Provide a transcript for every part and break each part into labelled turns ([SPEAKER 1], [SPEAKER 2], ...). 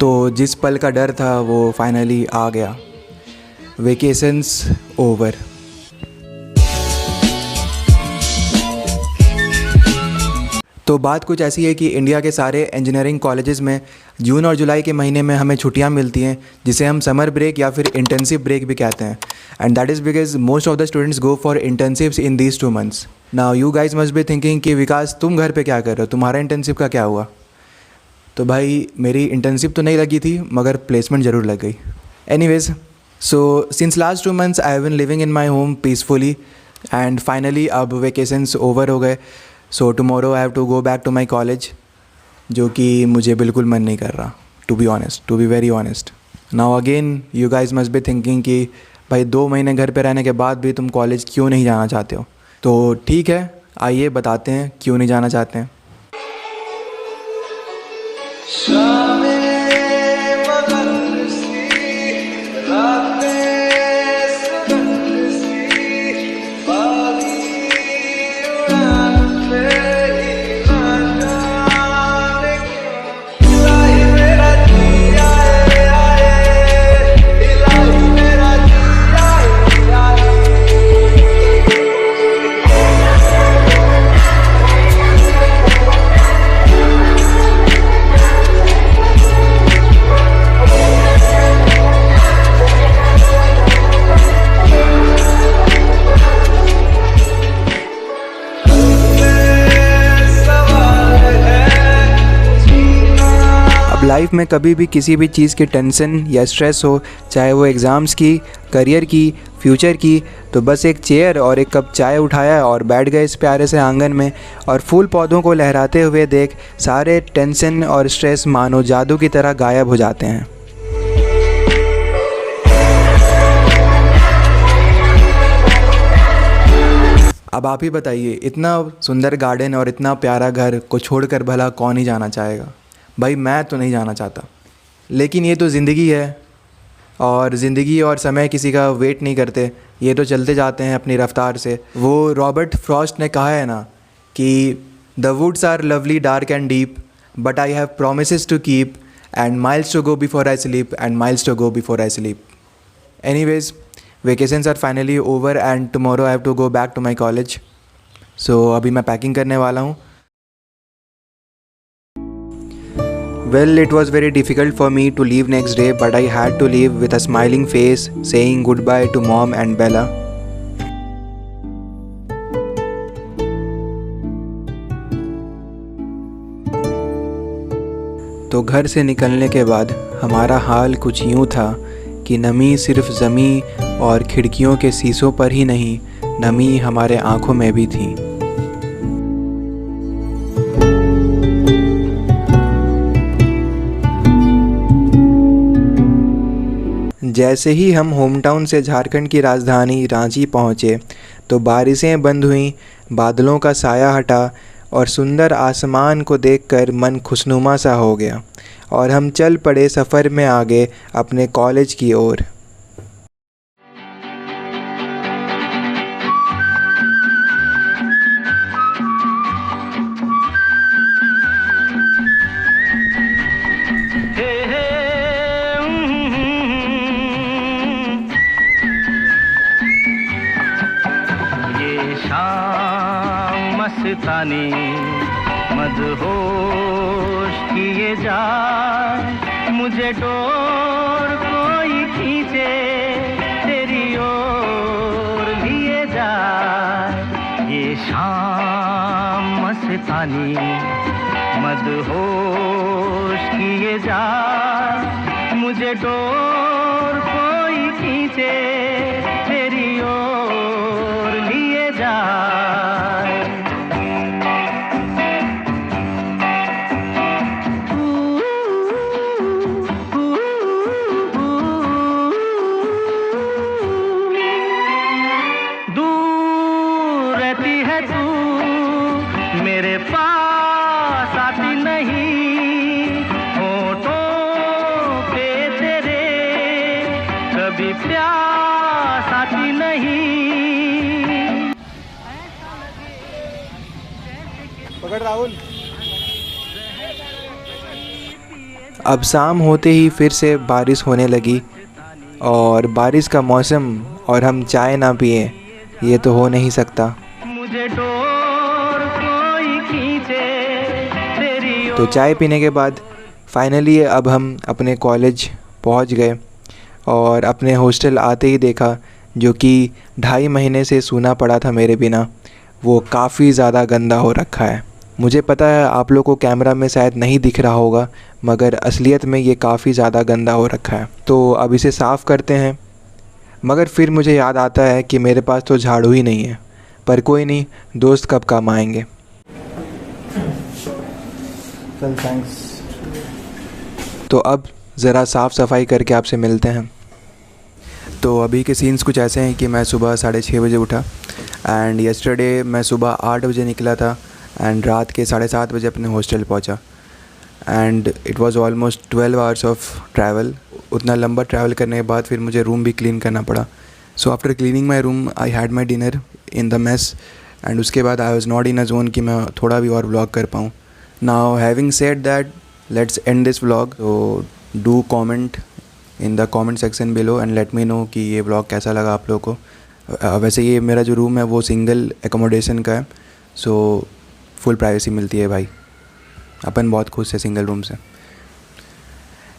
[SPEAKER 1] तो जिस पल का डर था वो फाइनली आ गया। Vacations over. तो बात कुछ ऐसी है कि इंडिया के सारे इंजीनियरिंग कॉलेजेस में जून और जुलाई के महीने में हमें छुट्टियां मिलती हैं, जिसे हम समर ब्रेक या फिर इंटर्नशिप ब्रेक भी कहते हैं। And that is because most of the students go for internships in these 2 months. Now you guys must be thinking कि विकास तुम घर पे क्या कर रहे हो, तुम्हारा इंटर्नशिप का क्या हुआ? तो भाई मेरी इंटर्नशिप तो नहीं लगी थी मगर प्लेसमेंट ज़रूर लग गई। Anyways, so since last 2 months I have been living in my home peacefully and finally अब वेकेशंस ओवर हो गए। So tomorrow I have to go back to my college, जो कि मुझे बिल्कुल मन नहीं कर रहा, to be honest, to be very honest. Now again you guys must be thinking कि भाई 2 महीने घर पे रहने के बाद भी तुम कॉलेज क्यों नहीं जाना चाहते हो। तो ठीक है, आइए बताते हैं क्यों नहीं जाना चाहते हैं। लाइफ में कभी भी किसी भी चीज़ की टेंशन या स्ट्रेस हो, चाहे वो एग्ज़ाम्स की, करियर की, फ्यूचर की, तो बस एक चेयर और एक कप चाय उठाया और बैठ गए इस प्यारे से आंगन में, और फूल पौधों को लहराते हुए देख सारे टेंशन और स्ट्रेस मानो जादू की तरह गायब हो जाते हैं। अब आप ही बताइए, इतना सुंदर गार्डन और इतना प्यारा घर को छोड़कर भला कौन ही जाना चाहेगा? भाई मैं तो नहीं जाना चाहता, लेकिन ये तो ज़िंदगी है और ज़िंदगी और समय किसी का वेट नहीं करते, ये तो चलते जाते हैं अपनी रफ्तार से। वो रॉबर्ट फ्रॉस्ट ने कहा है ना कि the woods are lovely dark and deep but I have promises to keep and miles to go before I sleep and miles to go before I sleep. Anyways, vacations are finally over and tomorrow I have to go back to my college. So अभी मैं packing करने वाला हूँ। Well, it was very difficult for me to leave next day, but I had to leave with a smiling face, saying goodbye to Mom and Bella. तो घर से निकलने के बाद हमारा हाल कुछ यूँ था कि नमी सिर्फ ज़मीं और खिड़कियों के शीशों पर ही नहीं, नमी हमारे आँखों में भी थी। जैसे ही हम होम टाउन से झारखंड की राजधानी रांची पहुँचे तो बारिशें बंद हुईं, बादलों का साया हटा और सुंदर आसमान को देखकर मन खुशनुमा सा हो गया और हम चल पड़े सफ़र में आगे अपने कॉलेज की ओर।
[SPEAKER 2] मस्तानी मदहोश किए जाए, मुझे डोर कोई खींचे तेरी ओर लिए जाए। ये शाम मस्तानी मदहोश किए जाए, मुझे डोर कोई खींचे तेरी ओर लिए जाए। मेरे पास आती नहीं, होठों पे तेरे कभी प्यास आती नहीं।
[SPEAKER 1] पकड़ राहुल। अब शाम होते ही फिर से बारिश होने लगी और बारिश का मौसम और हम चाय ना पिए ये तो हो नहीं सकता।
[SPEAKER 2] मुझे डोर कोई खींचे तेरी
[SPEAKER 1] तो चाय पीने के बाद फाइनली अब हम अपने कॉलेज पहुंच गए और अपने हॉस्टल आते ही देखा, जो कि 2.5 महीने से सूना पड़ा था मेरे बिना, वो काफ़ी ज़्यादा गंदा हो रखा है। मुझे पता है आप लोगों को कैमरा में शायद नहीं दिख रहा होगा, मगर असलियत में ये काफ़ी ज़्यादा गंदा हो रखा है। तो अब इसे साफ़ करते हैं, मगर फिर मुझे याद आता है कि मेरे पास तो झाड़ू ही नहीं है। पर कोई नहीं, दोस्त कब काम आएंगे। चल थैंक्स। तो अब ज़रा साफ़ सफाई करके आपसे मिलते हैं। तो अभी के सीन्स कुछ ऐसे हैं कि मैं सुबह 6:30 बजे उठा एंड येस्टरडे मैं सुबह 8 बजे निकला था एंड रात के 7:30 बजे अपने हॉस्टल पहुंचा and it was almost 12 hours of travel. उतना लंबा ट्रैवल करने के बाद फिर मुझे रूम भी क्लीन करना पड़ा। So after cleaning my room I had my dinner in the mess and उसके बाद I was not in a zone कि मैं थोड़ा भी और व्लॉग कर पाऊँ। Now having said that, let's end this vlog. तो do comment in the comment section below and let me know कि ये व्लॉग कैसा लगा आप लोगों को। वैसे ये मेरा जो रूम है वो सिंगल एकोमोडेशन का है, सो फुल प्राइवेसी मिलती है भाई। अपन बहुत खुश है सिंगल रूम से।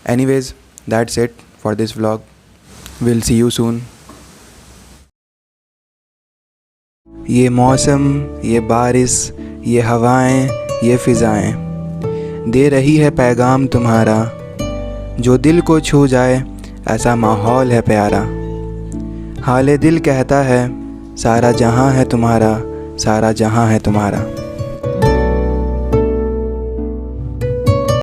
[SPEAKER 1] Anyways that's it for this vlog. Will see you soon. ये मौसम, ये बारिश, ये हवाएं, ये फ़िज़ाएं दे रही है पैगाम तुम्हारा, जो दिल को छू जाए ऐसा माहौल है प्यारा। हाले दिल कहता है सारा जहां है तुम्हारा, सारा जहां है तुम्हारा।